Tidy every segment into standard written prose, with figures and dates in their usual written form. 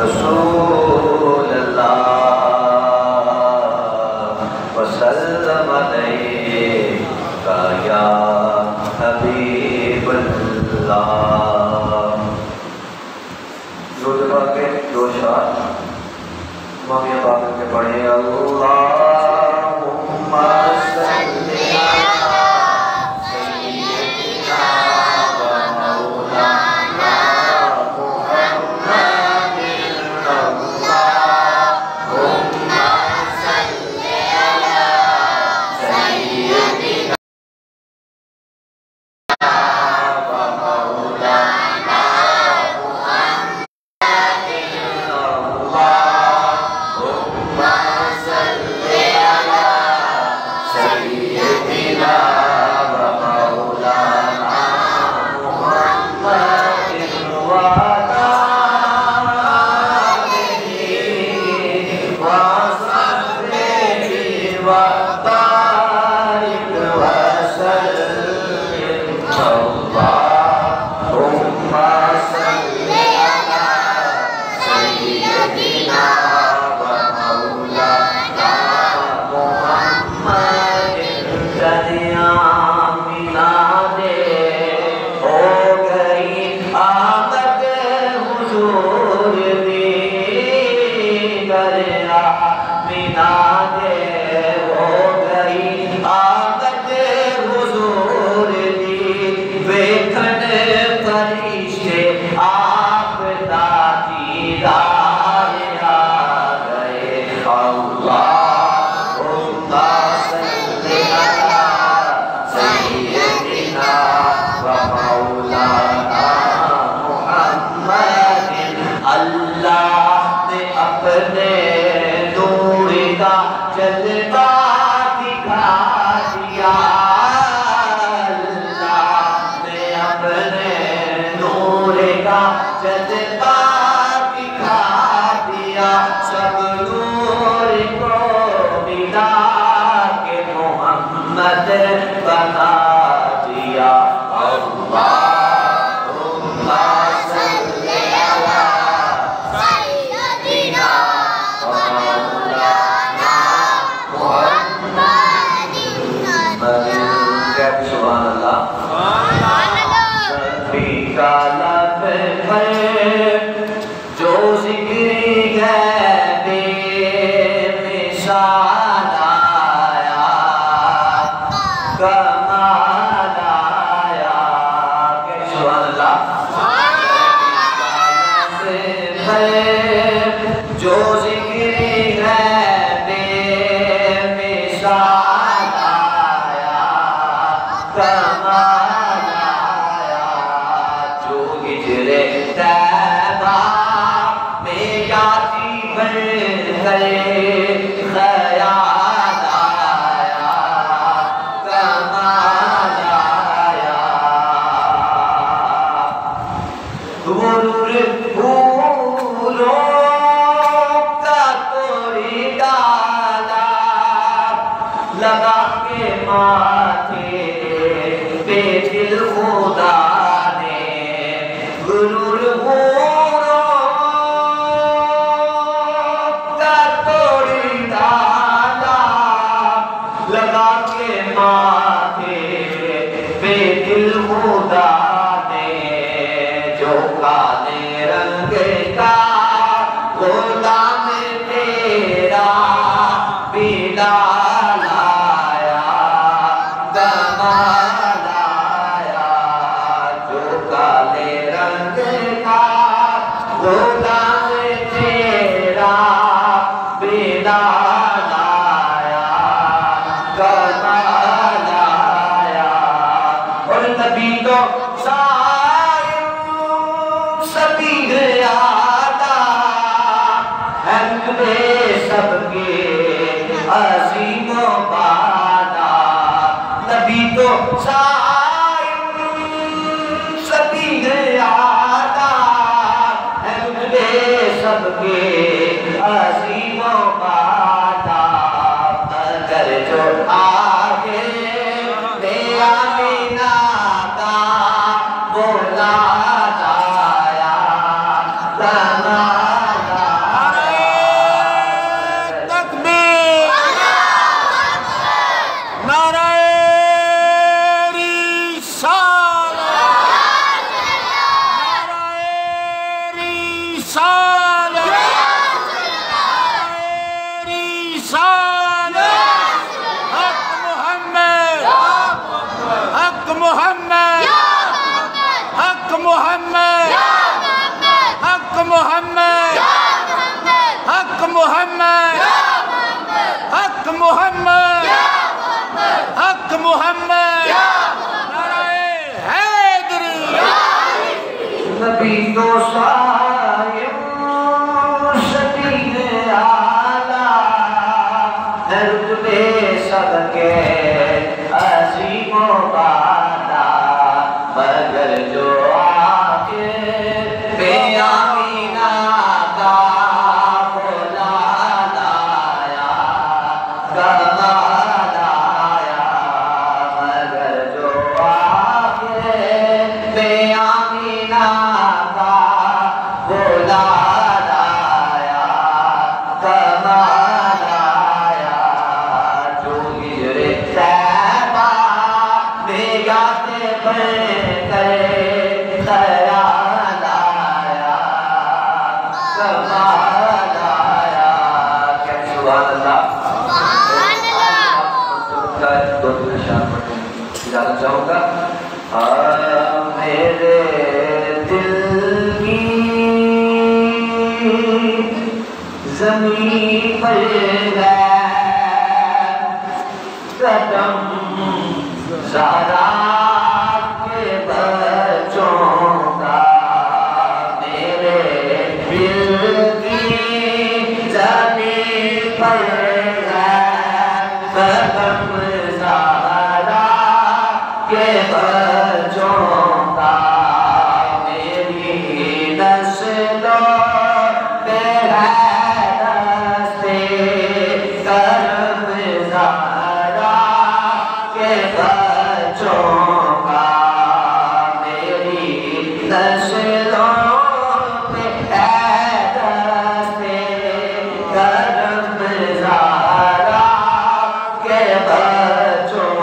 رسول اللہ وسلم علیک یا حبیب اللہ۔ درود پاک کے دو اشعار امامیہ پاک کے پڑھیں۔ اللہم صلی بولا جایا نبی تو صاحب شبیہ اعلیٰ رتبے سب کے عظیم و بالا مگر جو آخر بے آمینہ کا بولا لایا کمال آیا مگر جو آخر بے آمینہ اجازت چاہوں گا میرے دل کی زمین پر ہے قدم زہرا کے بچوں کا میرے دل کی زمین پر ہے قدم زہرا کے بچوں کا میری نسلوں پہ ہے دستے کرم زہرا کے بچوں کا میری نسلوں پہ ہے دستے کرم زہرا کے بچوں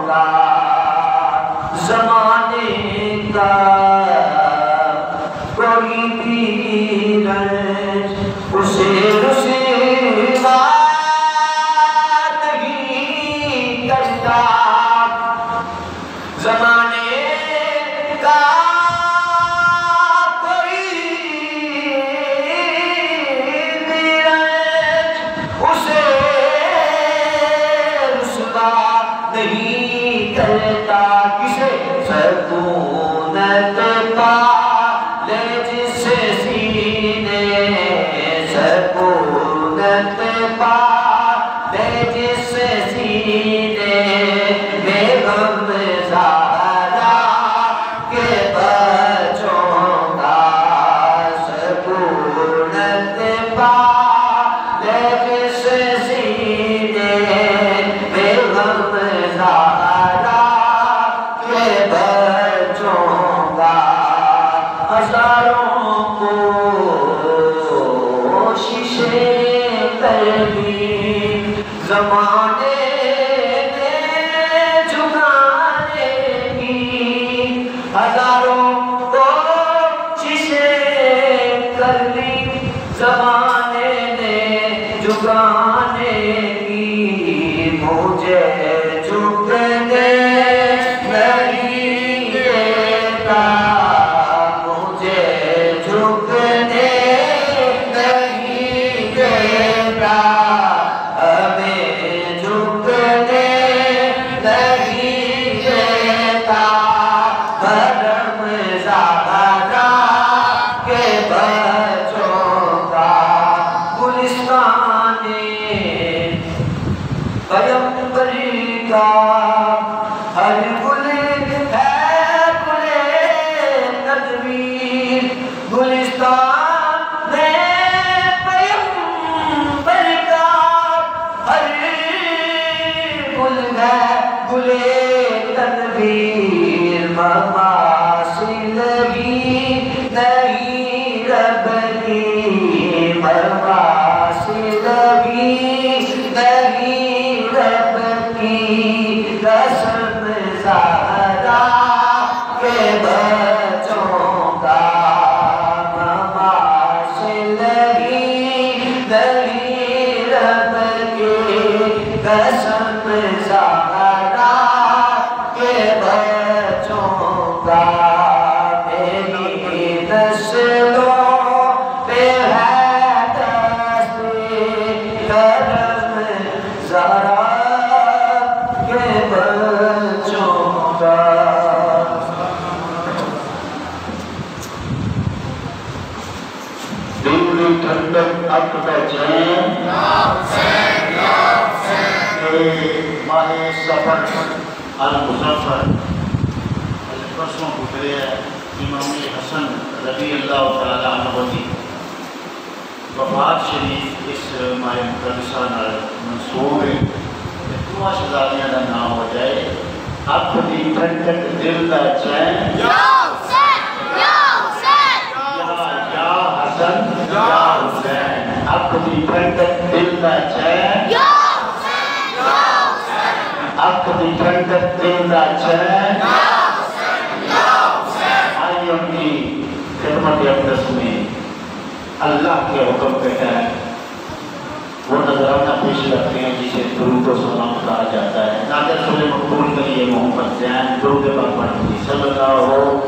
کا زمانے کا کوئی بھی رنج اسے رسوا نہیں کرتا زمانے کا کوئی بھی رنج اسے رسوا نہیں کرتا کسے سکونت پا لے جس سینے سکونت پا لے جس سینے بے غم زہرا کے بچوں کا سکونت پا لے جس سینے بے غم زہرا کے بچوں کا ہزاروں کوششیں کر لی زمانے نے جھکانے کی ہزاروں کوششیں کر لی زمانے نے جھکانے کی مجھے جھکنے نہیں دیتا مجھے جھکنے نہیں دیتا ہمیں جھکنے نہیں دیتا کرم زہرا کے بچوں کا گلستان پیغمبری کا ہر گل ہے گل تدبیر گلستان پیغمبر کا ہر گل ہے گل تدبیر مماثل بھی نہیں رب کی مماثل بھی نہیں رب کی قسم زہرا کے بچوں کا مماثل قسم زہرا کے بچوں کا میری نسلوں پہ ہے دستی کرم زہرا کے بچوں کا دلی ٹھنڈک اب بچیں ماہ سفر المظفر پرسوں گزرے امام حسن رضی اللہ تعالیٰ عنہ کی وفات شریف اس ماہ مقدسہ منسوب ہے دعا شہزادیاں کا نام ہو جائے اکھ دی ٹھنڈک دل دا چین یا حسین یا حسین یا حسن یا حسین اکھ دی ٹھنڈک دل دا چین یا اکھ دی ٹھنڈک دل دا چین آئی ان کی خدمت اقدس میں اللہ کے حکم پہ ہے وہ نظرانہ پیش رکھتے ہیں جسے درود و سلام کہا جاتا ہے ناظر صلی مقبول کریے محمد زین درود پاک پڑھیں صلی اللہ ہو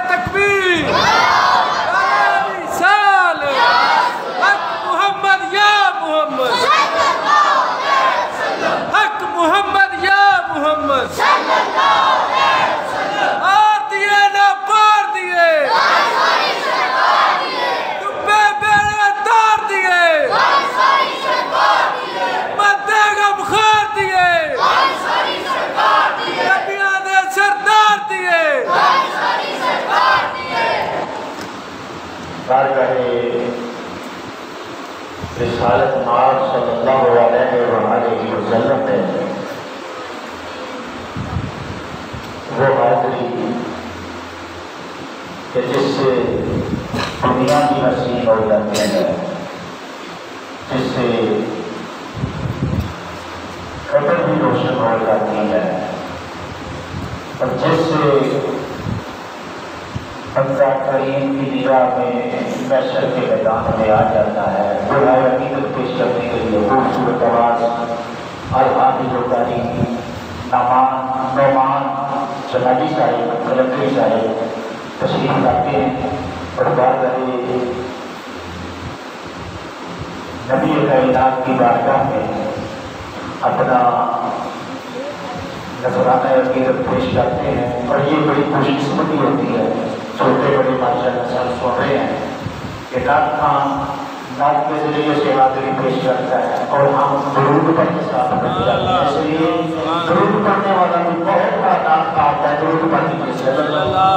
تکبیر! نعرہ رسالت! حق محمد بارگاہ رسالت مآب صلی اللہ علیہ وآلہ وسلم میں وہ حاضری کہ جس سے دنیا کی حسین ہو جاتی ہے، جس سے قبر بھی روشن ہو جاتی ہے، اور جس سے بندہ کریم کی نگاہ میں محشر کے میدان میں آ جاتا ہے۔ دعائے عقیدت پیش کرنے کے لیے خوبصورت آواز الحافظ القاری نعمان جنابی صاحب قلندری صاحب تشریف لاتے ہیں اور بارگاہ نبی کائنات کی بارگاہ میں اپنا نذرانہ عقیدت پیش کرتے ہیں، اور یہ بڑی خوش قسمتی ہوتی ہے۔ چھوٹے بڑے ماشاءاللہ سب سن رہے ہیں کہ نعت خان نعت کے ذریعے سے حاضری پیش کرتا ہے اور ہم درود پر کے ساتھ بن جاتے ہیں، اس لیے درود پڑھنے والا بھی بہت بڑا نعت کا آتا ہے۔ درود پڑھنے کے صلی اللہ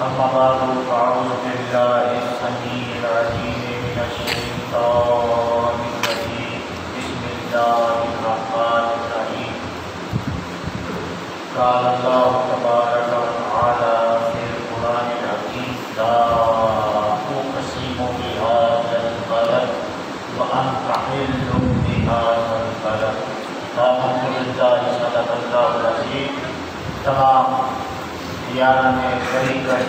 أما بعد فأعوذ بالله السميع العليم من الشيطان الرجيم بسم الله الرحمن الرحيم قال الله تبارك وتعالى في القرآن الحكيم لا أقسم بهذا البلد وأنت حل بهذا البلد. الحمد لله صدق الله العظيم تمام یاران طریقت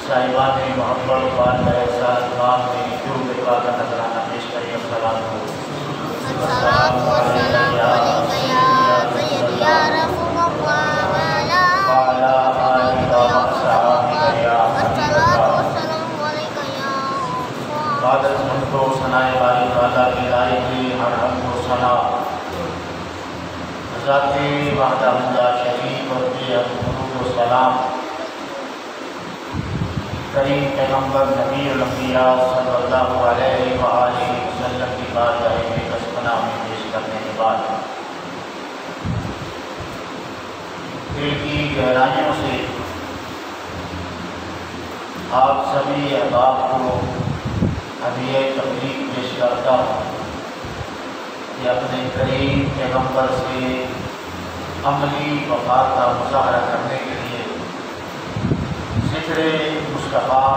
صاحبان محبت بار میرے ساتھ امام نے جرم پاک کا نذرانہ پیش کری. السلام علیکم یا سیدی یا رسول اللہ وعلی آلک و صحابک یا حبیب اللہ. بعد از حمد و ثناء باری تعالیٰ کی لائق ہر حمد و ثنا ذات وحدہ لا شریک اور بے درود و سلام کریم پیغمبر نبی الانبیاء صلی اللہ علیہ وآلہ وسلم کی بارگاہ میں کسبنا میں پیش کرنے کے بعد دل کی گہرائیوں سے آپ سبھی احباب کو ہدیہ تبریک پیش کرتا ہوں کہ اپنے کریم پیغمبر سے عملی وفا کا مظاہرہ کرنے کے لیے ذکر مصطفیٰ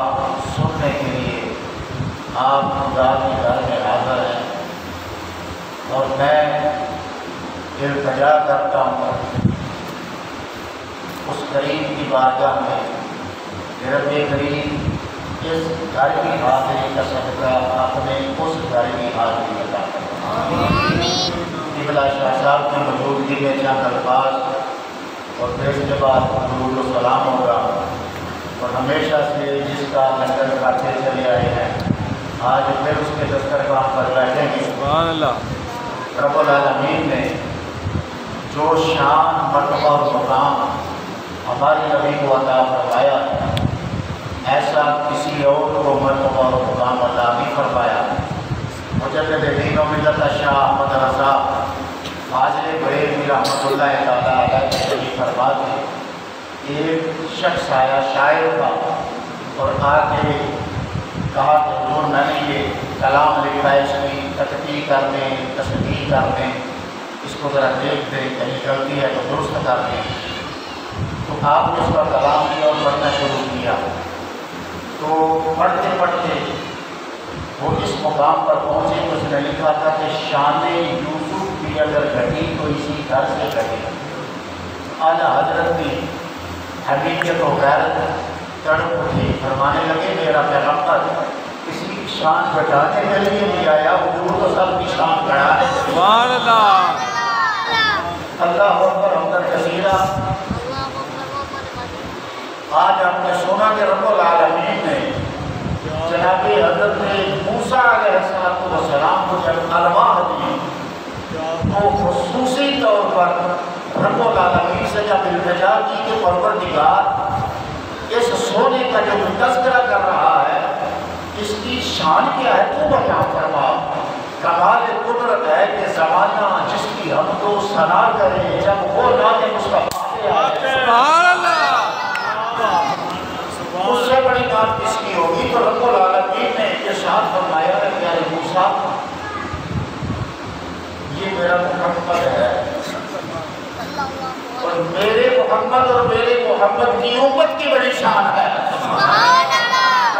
سننے کے لیے آپ خدا کے گھر میں حاضر ہیں. اور میں التجا کرتا ہوں اس کریم کی بارگاہ میں کہ رب کریم اس گھر کی حاضری کا صدقہ اپنے اس گھر کی حاضری عطا فرمائے. قبلہ شاہ صاحب کی موجودگی میں چند الفاظ اور پھر اس کے بعد درود و سلام ہوگا. اور ہمیشہ سے جس کا لنگر کھاتے چلے آئے ہیں آج پھر اس کے دسترخوان پر بیٹھیں گے. سبحان اللہ. رب العالمین نے جو شان مرتبہ اور مقام ہمارے نبی کو عطا فرمایا ایسا کسی اور کو مرتبہ اور مقام عطا نہیں فرمایا. مجدد دین و ملت شاہ احمد رضا حاضر بریلوی رحمۃ اللہ تعالیٰ علیہ تشریف فرما کے ایک شخص آیا شاعر کا اور آ کے کہا کہ حضور میں نے یہ کلام لکھا ہے اس کی تحقیق کر دیں تصدیق کر دیں اس کو ذرا دیکھ دیں کہیں غلطی ہے تو درست کر دیں. تو آپ نے اس کا کلام لیا اور پڑھنا شروع کیا. تو پڑھتے پڑھتے وہ اس مقام پر پہنچے تو اس نے لکھا تھا کہ شان یوسف بھی اگر گھٹی تو اسی گھر سے گھٹی. اعلیٰ حضرت کی حقیقت و غیرت تڑپ اٹھی. فرمانے لگے میرا پیغمبر کسی کی شان گھٹانے کے لیے نہیں آیا حضور تو سب کی شان بڑھا ہے. سبحان اللہ. اللہ اکبر حمدن کثیرہ. آج آپ نے سنا کہ رب العالمین نے جناب حضرت موسیٰ علیہ السلام کو جب الواح دی تو خصوصی طور پر رب العالمین سے جب التجا کی کہ پروردگار اس سونے کا جو تذکرہ کر رہا ہے اس کی شان کیا ہے تو بیان فرما. کمال قدرت ہے کہ زمانہ جس کی ہم تو ثنا کریں جب وہ نام مصطفیٰ آئے. سبحان اللہ. اس سے بڑی بات کس کی ہوگی. تو رب العالمین نے ارشاد فرمایا ہے پیارے موسیٰ یہ میرا محمد ہے اور میرے محمد اور میرے محمد کی امت کی بڑی شان ہے.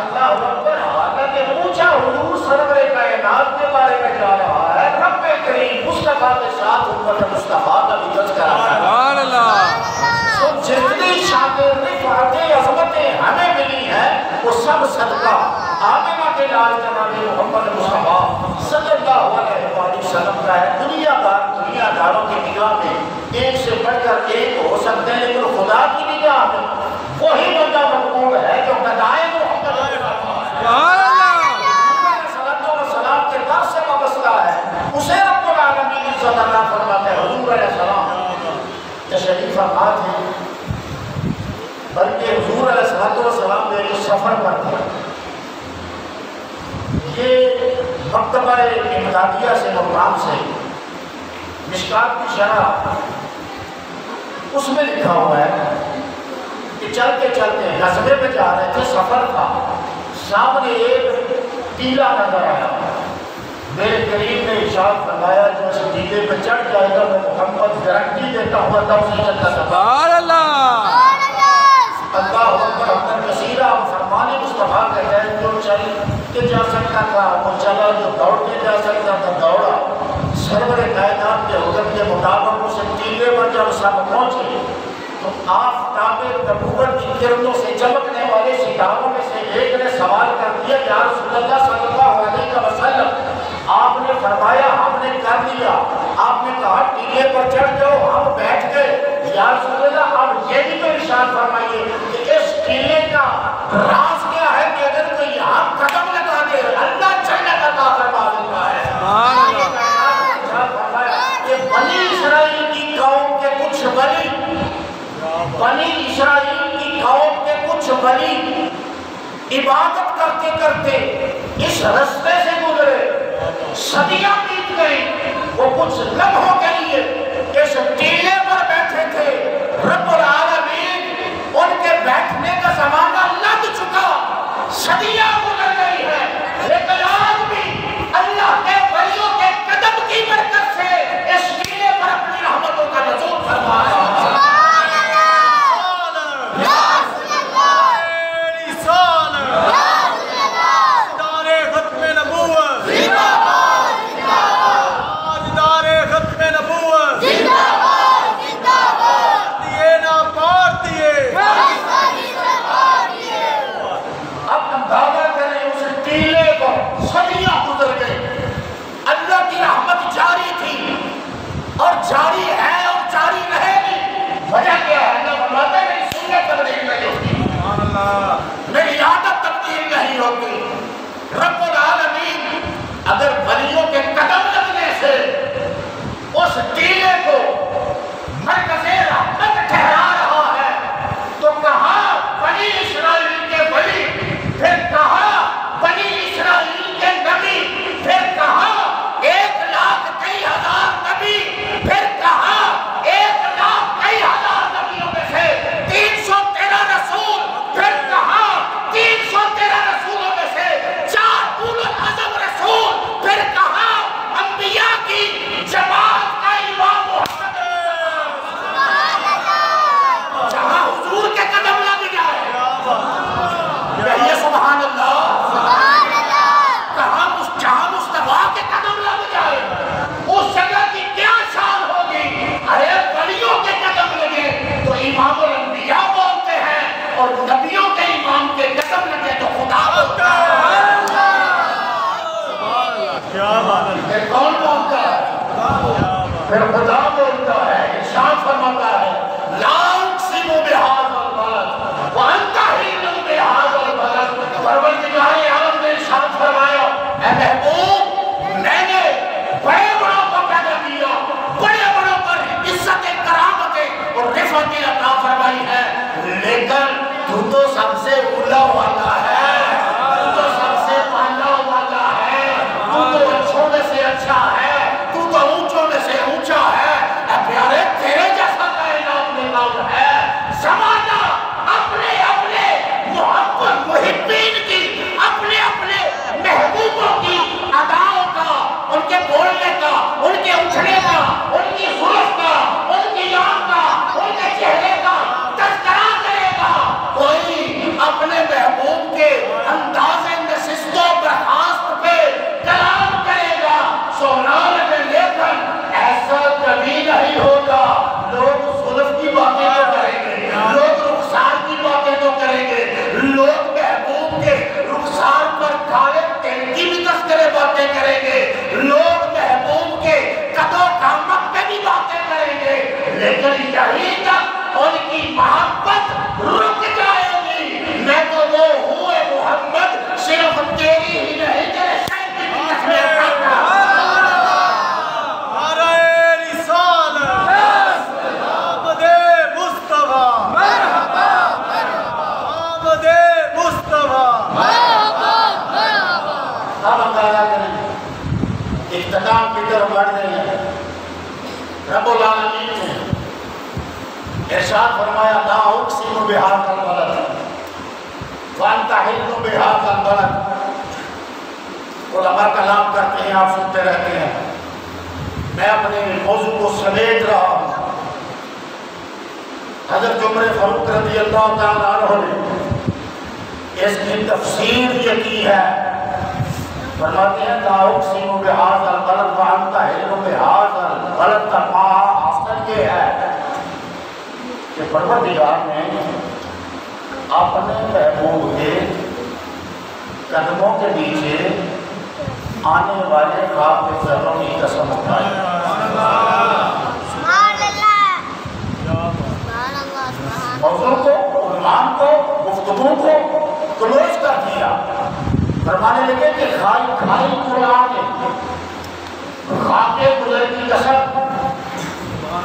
اللہ اکبر. حالانکہ پوچھا حضور سرور کائنات کے بارے میں جا رہا ہے رب کریم مصطفیٰ کے ساتھ امت مصطفیٰ کا بھی تذکرہ ہے. سبحان اللہ. تو جتنی شانیں رفعتیں عظمتیں ہمیں ملی ہیں وہ سب صدقہ آمنہ کے لال جناب محمد مصطفیٰ صلی اللہ علیہ وسلم کا ہے. دنیا داروں کی نگاہ میں ایک سے بڑھ کر ایک ہو سکتے ہیں لیکن خدا کی نگاہ میں وہی بندہ مقبول ہے جو ندائے محمد سبحان اللہ. سلام کے در سے وابستہ ہے اسے رب العالمین عزت اللہ فرماتے ہیں. حضور علیہ السلام تشریف فرما تھے بلکہ حضور علیہ السلام نے جو سفر پر تھا یہ مکتبہ امدادیہ سے مقام سے مشکات کی شرح اس میں لکھا ہوا ہے کہ چلتے چلتے غزوے پہ جا رہے تھے. سفر تھا سامنے ایک ٹیلا نظر آیا. میرے کریم نے ارشاد فرمایا جو اس ٹیلے پہ چڑھ جائے گا میں محمد گارنٹی دیتا ہوں اللہ اسے جنت عطا. سبحان اللہ. اللہ اکبر حمدن کثیرہ. فرمان مصطفیٰ کے تحت جو چل کے جا سکتا تھا وہ چلا, جو دوڑ کے جا سکتا تھا دوڑا. سرور کائنات کے حکم کے مطابق اس ٹیلے پر جب سب پہنچے راز کیا ہے کہ اگر کوئی یہاں قدم لگا دے اللہ جنت عطا فرما دیتا ہے۔ کہ بنی اسرائیل کی قوم کے کچھ ولی، بنی اسرائیل کی قوم کے کچھ ولی عبادت کرتے کرتے اس رستے سے گزرے، صدیاں بیت گئی، وہ کچھ لمحوں کے لیے اس ٹیلے پر بیٹھے تھے، رب العالمین ان کے بیٹھنے کا زمانہ لگ چکا، صدیاں گزر گئی ہے، لیکن آج بھی اللہ کے ولیوں کے قدم کی برکت سے اس ٹیلے پر اپنی رحمتوں کا نزول فرما رہا ہے۔ اور جاری ہے اور جاری رہے گی۔ وجہ کیا ہے؟ اللہ فرماتا ہے میری سنت تبدیل نہیں ہوتی، میری عادت تبدیل نہیں ہوتی۔ رب العالمین اگر ولیوں کے قدم لگنے سے اس ٹیلے کو مرکز رحمت ٹھہرا رہا ہے تو کہاں بنی اسرائیل کے ولی، پھر کہاں بنی اسرائیل کے نبی، پھر کہاں 1,03,000 نبی، پھر کہاں 1,03,000 نبیوں میں سے 313 رسول، پھر کہاں 313 رسولوں میں سے 4 اولو العزم رسول، پھر کہاں انبیاء کی جماعت کا امام محمد، جہاں حضور کے قدم لگ جائے، کہیے سبحان اللہ، جہاں مصطفیٰ کے قدم لگ جائے اس جگہ کی کیا شان ہوگی۔ ارے ولیوں کے قدم لگے تو امام الانبیاء بولتے ہیں، اور نبیوں کے امام کے قدم لگے تو خدا بولتا ہے۔ پھر کون بولتا ہے؟ پھر خدا بولتا ہے، ارشاد فرماتا ہے لا اقسم بہذا البلد وانت حل بہذا البلد۔ پروردگار عالم نے ارشاد فرمایا اے محبوب، میں نے بڑے بڑوں کو پیدا کیا، بڑے بڑوں پر عزت کرامتیں اور رفعتیں عطا فرمائی ہے، لیکن تو سب سے اولا والا ہے، تو سب سے پہلا والا ہے، تو اچھوں میں سے اچھا ہے، تو اونچوں میں سے اونچا ہے۔ اے پیارے، تیرے جیسا کائنات میں کون ہے؟ زمانہ اپنے اپنے محبت محبین کی، اپنے اپنے محبوبوں کی اداؤں کا، ان کے بولنے کا، ان کے اٹھنے کا، ان کی زلف کا، ان کی آنکھ کا، ان کے چہرے کا تذکرہ کرے گا۔ کوئی اپنے محبوب کے انداز نشست و برخاست پہ کلام کرے گا، سونال میں لیکن ایسا کبھی نہیں ہوگا۔ لوگ زلف کی باتیں تو کریں گے، لوگ رخسار کی باتیں تو کریں گے، لوگ محبوب کے رخسار پر کالے تیل کی بھی تذکرے باتیں کریں گے، لوگ محبوب کے قد و قامت پہ بھی باتیں کریں گے، لیکن یہیں تک ان کی محبت رک جائے گی۔ میں تو وہ ہوں اے محمد، صرف تیری ہی نہیں تیرے شہر کی بھی تسبیح کرتا ہوں۔ اختتام کی طرف بڑھ رہے ہیں۔ رب العالمین نے ارشاد فرمایا لا اقسم بہذا البلد وانت حل بہذا البلد۔ علماء کلام کرتے ہیں، آپ سنتے رہتے ہیں، میں اپنے موضوع کو سمیٹ رہا ہوں۔ حضرت عمر فاروق رضی اللہ تعالیٰ عنہ نے اس کی تفسیر یہ کی ہے، فرماتے ہیں لا اقسم بہذا البلد وانت حل بہذا البلد کا حاصل یہ ہے کہ پروردگار نے اپنے محبوب کے قدموں کے نیچے آنے والے خواب کے ذروں کی قسم اٹھائی۔ موضوع کو، عنوان کو، گفتگو کو کلوز کر دیا. فرمانے لگے کہ کھائی قرآن نے خاکے گزر کی قسم.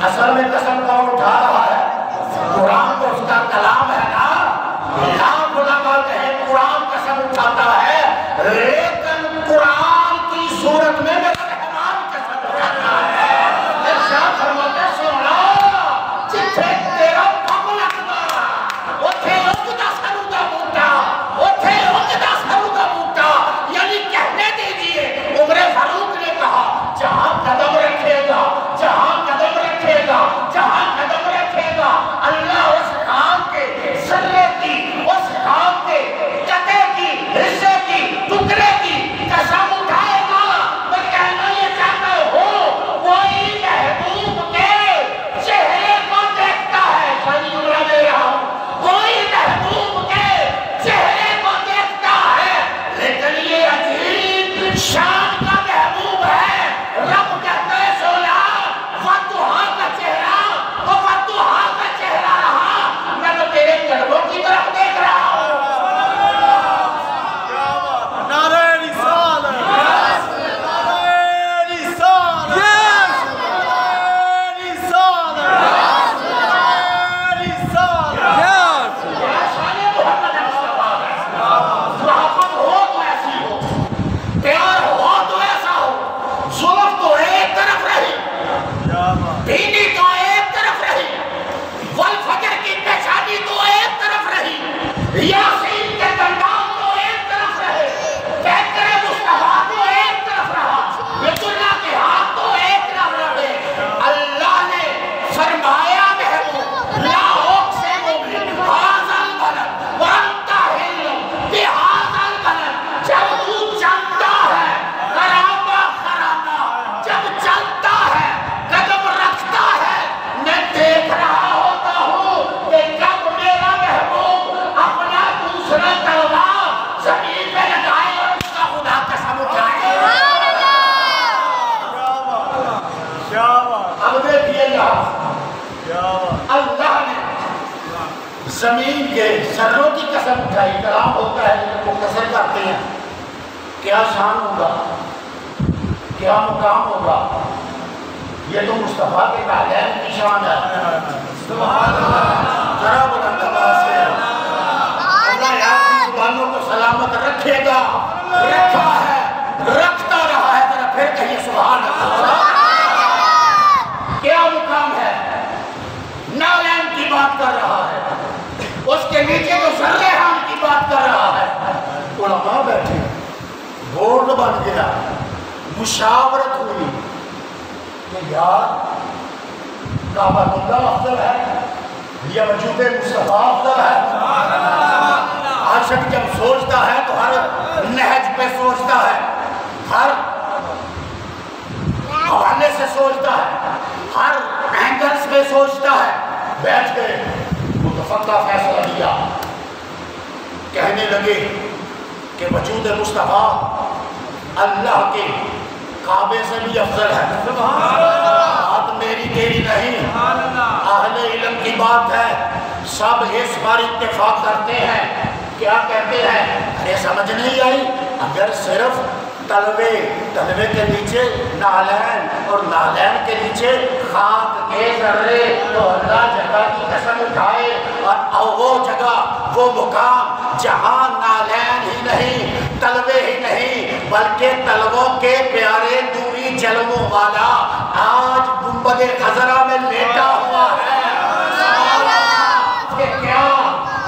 اصل میں قسم کون اٹھا رہا ہے؟ قرآن تو اس کا کلام ہے نا. لاکھ علماء کہیں قرآن قسم اٹھاتا ہے، لیکن قرآن کی صورت میں میرا رحمان قسم اٹھاتا ہے. ارشاد فرماتے ہیں سونا جتھے تیرا پگ لگدا اوتھے اگدا سرو دا بوٹا، اوتھے اگدا سرو دا بوٹا. یعنی کہنے دیجئے عمر فاروق نے کہا جہاں قدم رکھے گا، جہاں قدم رکھے گا، جہاں قدم رکھے گا، اللہ اس کام کے ذرے کی، اس کام کے قطعے کی، حصے کی، ٹکڑے کی قسم اٹھائے گا. میں کہنا یہ چاہتا ہوں کوئی محبوب کے چہرے کو دیکھتا ہے، شاید جملہ دے رہا ہوں، کوئی محبوب کے چہرے کو دیکھتا ہے، لیکن یہ عجیب شان کا محبوب ہے. رب کہتا ہے سونا فتوحا کا چہرہ، وہ فتوحا کا چہرہ رہا، میں تو تیرے قدموں کی طرف دیکھ رہا ہوں. نعرہ رسالت، نعرہ رسالت، نعرہ رسالت، نعرہ رسالت. شان محمد مصطفیٰ ہے. محبت ہو تو ایسی ہو، پیار ہو تو ایسا ہو. زلف تو ایک طرف رہی، بینی تو ایک طرف رہی، والفجر کی پیشانی تو ایک طرف رہی، یاسین کے دندان تو ایک طرف رہے، پیکر مصطفیٰ تو ایک طرف رہا، بیت اللہ کے ہاتھ تو ایک طرف رہے. اللہ نے فرمایا محبوب لا اقسم بہذا البلد وانت حل بہذا البلد. جب تو چلتا ہے خرابہ خرابہ، جب چلتا ہے قدم رکھتا ہے، میں دیکھ رہا ہوتا ہوں کہ کب میرا محبوب اپنا دوسرا تلوار زمین پہ لگائے اور اس کا خدا قسم اٹھائے. اب دیکھیے اللہ نے زمین کے ذروں کی قسم اٹھائی. کلام ہوتا ہے لیکن مختصر کرتے ہیں. کیا شان ہوگا، کیا مقام ہوگا، یہ تو مصطفیٰ کے نالین کی شان ہے. ذرا بلند آواز سے اللہ آپ کی زبانوں کو سلامت رکھے گا، رکھا ہے، رکھتا رہا ہے. ذرا پھر کہیے سبحان اللہ. کیا مقام ہے، نالین کی بات کر رہا ہے، اس کے نیچے جو ذرے ہم کی بات کر رہا ہے. علماء بیٹھے، بورڈ بن گیا، مشاورت ہوئی کہ یار کعبہ اللہ افضل ہے یا وجود مصطفیٰ افضل ہے. عاشق جب سوچتا ہے تو ہر نہج پہ سوچتا ہے، ہر حوالے سے سوچتا ہے، ہر اینگلز پہ سوچتا ہے. بیٹھ گئے، متفقہ فیصلہ دیا، کہنے لگے کہ وجود مصطفیٰ اللہ کے کعبے سے بھی افضل ہے. بات میری تیری نہیں، اہل علم کی بات ہے. سب اس پر اتفاق کرتے ہیں. کیا کہتے ہیں؟ ارے سمجھ نہیں آئی؟ اگر صرف تلوے کے نیچے نالین اور نالین کے نیچے خاک کے ذرے، تو اللہ جگہ کی قسم اٹھائے اور وہ جگہ، وہ مقام جہاں نالین ہی نہیں، تلوے ہی نہیں، بلکہ تلووں کے پیارے نوری جلووں والا آج گنبد خضرا میں لیٹا ہوا ہے. کہ کیا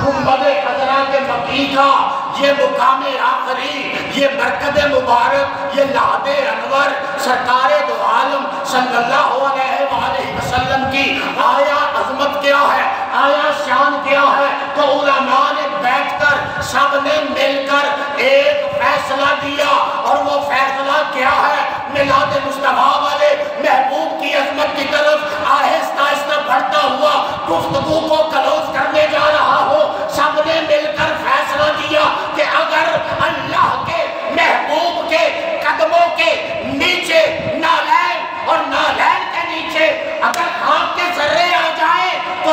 گنبد خضرا کے مکی کا یہ مقام آخری، یہ مرکز مبارک، یہ لحد انور سرکار دو عالم صلی اللہ علیہ وآلہ وسلم کی آیا عظمت کیا ہے، آیا شان کیا ہے. تو علماء نے بیٹھ کر سب نے مل کر ایک فیصلہ دیا، اور وہ فیصلہ کیا ہے؟ میلاد مصطفیٰ والے محبوب کی عظمت کی طرف آہستہ آہستہ بڑھتا ہوا گفتگو کو کلوز کرنے جا رہا ہو. سب نے مل کر فیصلہ دیا کہ اگر اللہ کے محبوب کے قدموں کے نیچے نالین اور نالین کے نیچے اگر خاک کے ذرے آ جائیں تو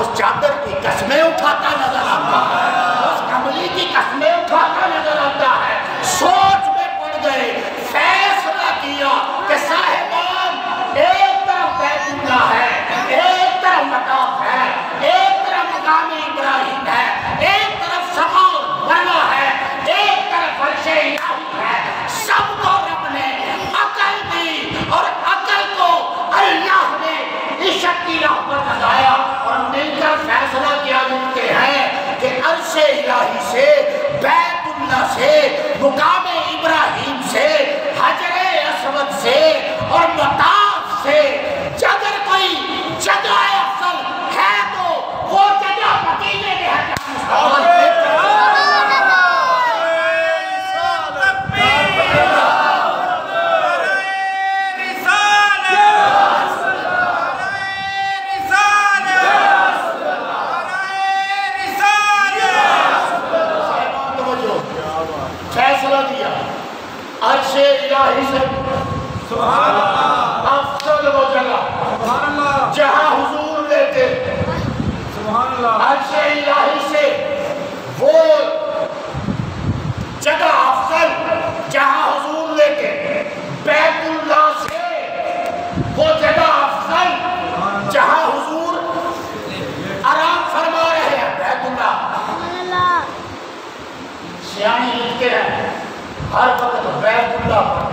اس چادر کی قسمیں اٹھاتا نظر آتا ہے، اس کملی کی قسمیں اٹھاتا نظر آتا ہے۔ سوچ میں پڑ گئے، فیصلہ کیا کہ صاحبان ایک طرف بیت اللہ ہے، ایک طرف مطاف ہے، ایک طرف مقام ابراہیم ہے، ایک طرف صفا مروا ہے، ایک طرف عرش الہی ہے۔ سب کو رب نے عقل دی اور عقل کو اللہ نے عشق کی راہ پر لگایا اور مل کر فیصلہ کیا لکھتے ہیں کہ عرش الہی سے، بیت اللہ سے، مقام ابراہیم سے، حجر اسود سے اور مطاف سے اگر کوئی جگہ افضل ہے تو وہ جگہ مدینے میں ہے۔ فیصلہ دیا عرش الہی سے افضل وہ جگہ جہاں حضور لیتے، عرش الہی سے وہ جگہ افضل جہاں حضور لیتے، بیت اللہ سے وہ جگہ افضل جہاں حضور آرام فرما رہے ہیں۔ بیت اللہ سیانی لکھتے ہیں ہر وقت بیت اللہ پر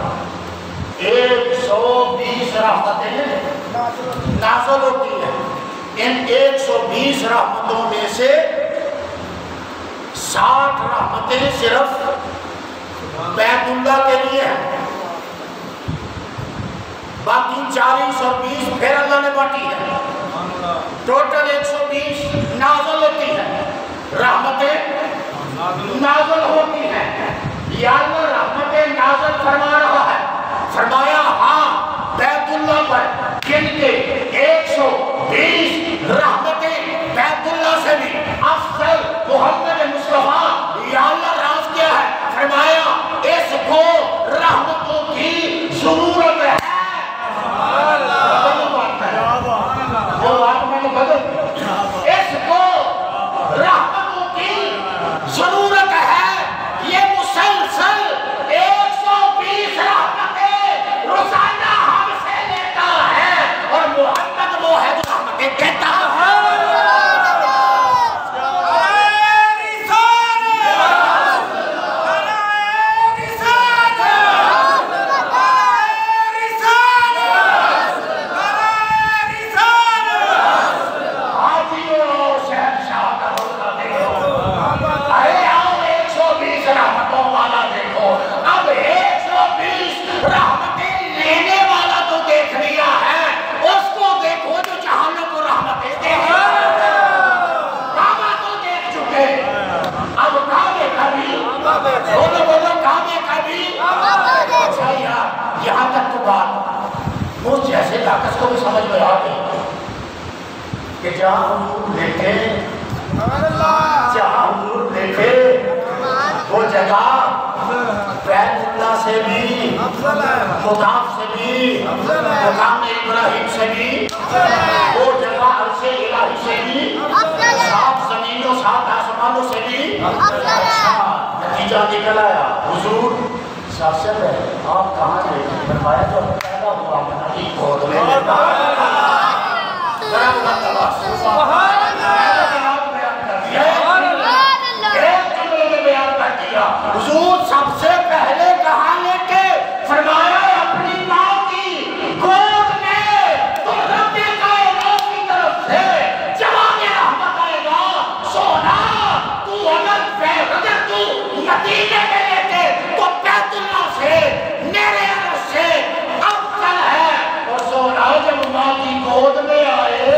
120 رحمتیں نازل ہوتی ہیں۔ ان 120 رحمتوں میں سے 60 رحمتیں صرف بیت اللہ کے لیے ہیں، باقی 40 اور 20 پھر اللہ نے بانٹی ہے۔ ٹوٹل 120 نازل ہوتی ہے، رحمتیں نازل ہوتی ہیں۔ یا اللہ رحمتیں نازل فرما رہا ہے، فرمایا ہاں بیت اللہ پر جن کے 120 رحمتیں بیت اللہ سے بھی افضل محمد مصطفیٰ، یا اللہ راز کیا ہے؟ فرمایا اس کو رحمتوں کی ضرورت ہے۔ جو بات میں نے بدل، اس کو رحمتوں کی ضرورت ہے۔ یہ مسلسل 120 رحمتیں روزانہ ہم سے لیتا ہے اور محمد وہ ہے جو رحمتیں کہتا ہے۔ یہاں تک تو بات مجھ جیسے لاکس کو بھی سمجھ میں آ گئی کہ جہاں حضور دیکھے، جہاں حضور دیکھے وہ جگہ بیت اللہ سے بھی، مطاف سے بھی، مقام ابراہیم سے بھی، وہ جگہ عرش الہی سے بھی، 7 زمینوں 7 آسمانوں سے بھی۔ نتیجہ نکل آیا حضور شاست ہے، آپ کہاں گئے؟ فرمایا جو پیدا ہوا منالی گود میں لیتا ذرا مرتبہ سبحان اللہ بیان کر دیا، ایک جملے میں بیان کر دیا۔ حضور سب سے پہلے کہاں لے کے فرمایا اپنی ماں کی گود میں، تو رب کائنات کی طرف سے جواب رحمت آئے گا، سونا تو اگر تو مدینے میں لیتے تو بیت اللہ سے میرے عرش سے افضل ہے۔ اور سونا جب ماں کی گود میں آئے،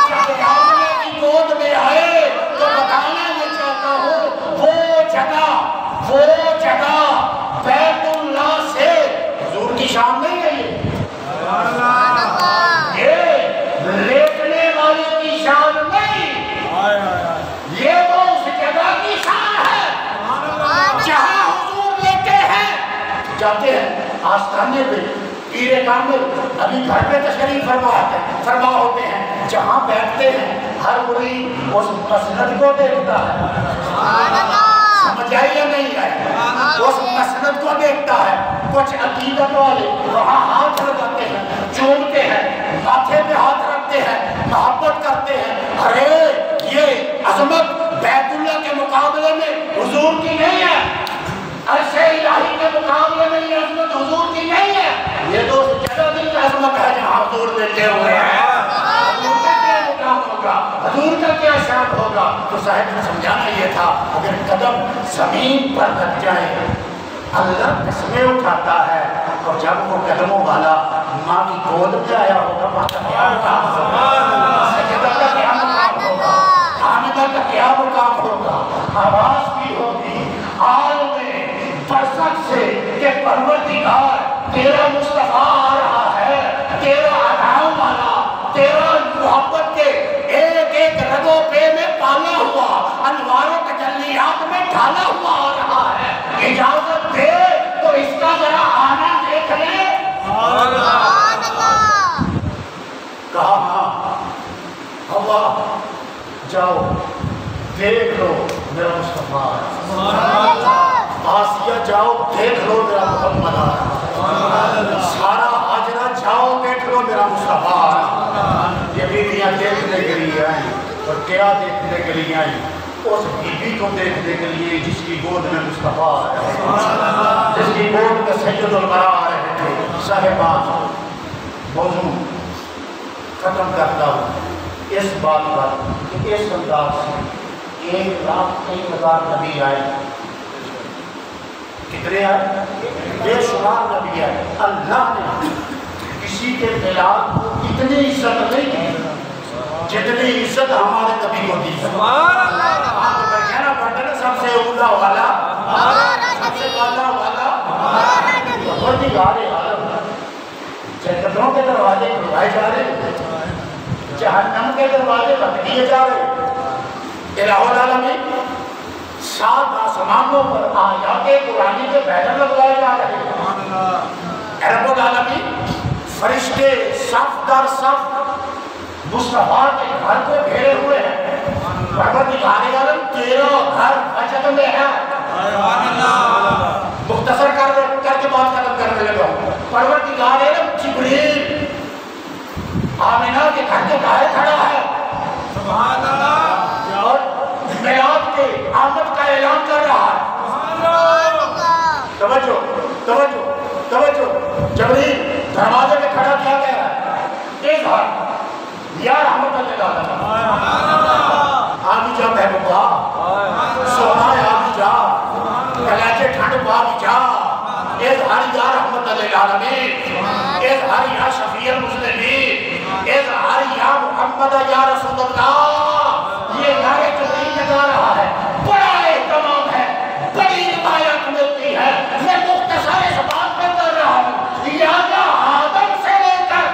جب ماں کی گود میں آئے تو بتانا یہ چاہتا ہوں وہ جگہ بیت اللہ سے حضور کی شان نہیں ہے، یہ لیٹنے والے کی شان نہیں، یہ وہ اس جگہ کی شان ہے جہاں حضور لیتے ہیں، جاتے ہیں آستانے پہ۔ پیر کامل ابھی گھر پہ تشریف فرما ہوتے ہیں، جہاں بیٹھتے ہیں ہر کوئی اس مسند کو دیکھتا ہے. سمجھ آئی یا نہیں آئی؟ اس مسند کو دیکھتا ہے. کچھ عقیدت والے وہاں ہاتھ لگاتے ہیں, چومتے ہیں, ماتھے پہ ہاتھ رکھتے ہیں, محبت کرتے ہیں. ارے یہ عظمت بیت اللہ کے مقابلے میں حضور کی نہیں ہے, عرش الہی کے مقابلے میں یہ عظمت حضور کی نہیں ہے. یہ تو اس جگہ کی عظمت ہے جہاں حضور بیٹھے ہوئے ہیں. حضور کا کیا مقام ہوگا, حضور کا کیا شان ہوگا. تو صاحب نے سمجھانا یہ تھا اگر قدم زمین پر لگ جائے اللہ قسمیں اٹھاتا ہے. اور جب وہ قدموں والا ماں کی گود میں آیا ہوگا ماں کا کیا مقام ہوگا, سجدہ کا کیا مقام ہوگا, حامدہ کا کیا مقام ہوگا. آواز بھی ہوگی عالم برزخ سے کہ پروردگار تیرا مصطفیٰ آ رہا ہے, تیرا عطا والا, تیرا محبت کے ایک ایک رگوں پہ میں پالا ہوا انوار و تجلیات میں ڈھالا ہوا آ رہا ہے. اجازت دے تو اس کا ذرا آنا دیکھ لے. کہا ہاں اللہ جاؤ دیکھ لو میرا مصطفیٰ. آسیہ جاؤ دیکھ لو میرا محمد آ رہا. سارا حاجرہ جاؤ دیکھ لو میرا مصطفیٰ آ رہا. یہ بیویاں دیکھنے کے لیے آئیں. اور کیا دیکھنے کے لیے آئیں؟ اس بیوی کو دیکھنے کے لیے جس کی گود میں مصطفیٰ آ رہے تھے, جس کی گود میں سید الورا آ رہے تھے. صاحبان موضوع ختم کرتا ہوں اس بات پر کہ اس انداز سے 1,03,000 نبی آئے. کتنے آئے؟ بے شمار نبی آئے. اللہ نے کسی کے خلاف کو اتنی عزت نہیں کی جتنی عزت ہمارے نبی کو دی. کہنا پڑتا ہے سب سے اولا والا, سب سے والا والا پروردگار عالم. جنتوں کے دروازے کھلائے جا رہے, جہنم کے دروازے بند کیے جا رہے. الہ العالمین 7 آسمانوں پر آیات قرآنی کے بینر لگائے جا رہے ہیں. رب العالمین فرشتے صف در صف مصطفیٰ کے گھر کو گھیرے ہوئے ہیں. پروردگار عالم تیرا گھر بچت میں ہے. مختصر کر کے بات ختم کرنے لگا. پروردگار عالم جبریل آمینہ کے گھر کے باہر کھڑا ہے اور میلاد کے آمد کا اعلان کر رہا ہے. توجہ توجہ توجہ. جبریل دروازے میں کھڑا کیا گیا ہے, ایک ہاتھ یا رحمت اللہ آبی جا محبوبہ, سونا آبی جا, کلیجے ٹھنڈ بابی جا, اظہار یا رحمت العالمین, اظہار یا شفیع المسلمین, اظہار یا محمد یا رسول اللہ. یہ نعرے جبریل لگا رہا ہے. بڑا اہتمام ہے, بڑی روایت ملتی ہے. میں مختصر اس بات میں کر رہا ہوں. یاد آدم سے لے کر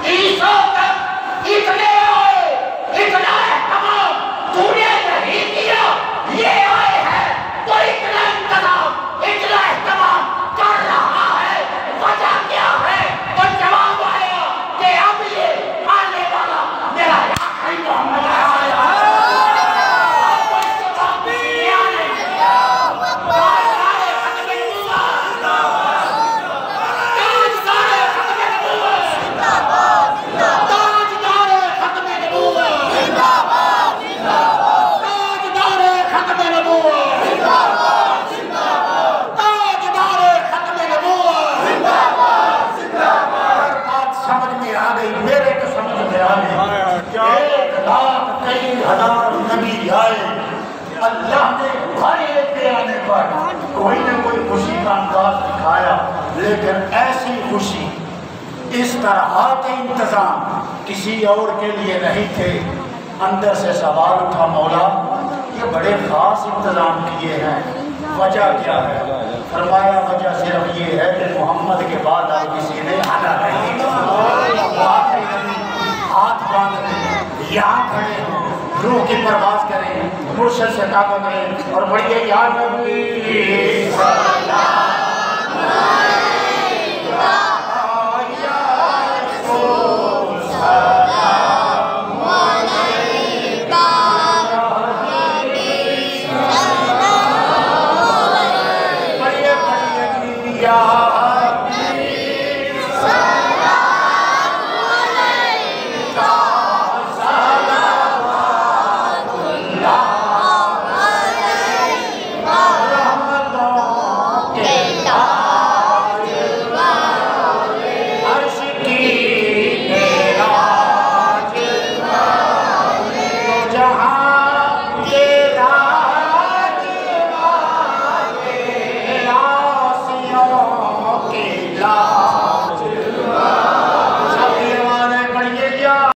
عیسیٰ تک اتنے آئے, اتنا اہتمام تو نے نہیں کیا. یہ آئے ہیں تو اتنا انتظام, اتنا اہتمام کر رہا ہے. وجہ کیا ہے؟ تو جواب آیا کہ اب یہ آنے والا میرا آخری محمد آیا. اللہ نے ہر ایک کے آنے پر کوئی نہ کوئی خوشی کا انداز دکھایا, لیکن ایسی خوشی, اس طرح کے انتظام کسی اور کے لیے نہیں تھے. اندر سے سوال اٹھا, مولا یہ بڑے خاص انتظام کیے ہیں, وجہ کیا ہے؟ فرمایا وجہ صرف یہ ہے کہ محمد کے بعد اب کسی نے آنا نہیں. ہاتھ باندھ لیں, یہاں کھڑے ہوں, روح کی پرواز کریں, مرشد سے طاقت کریں اور بڑھئے یا نبی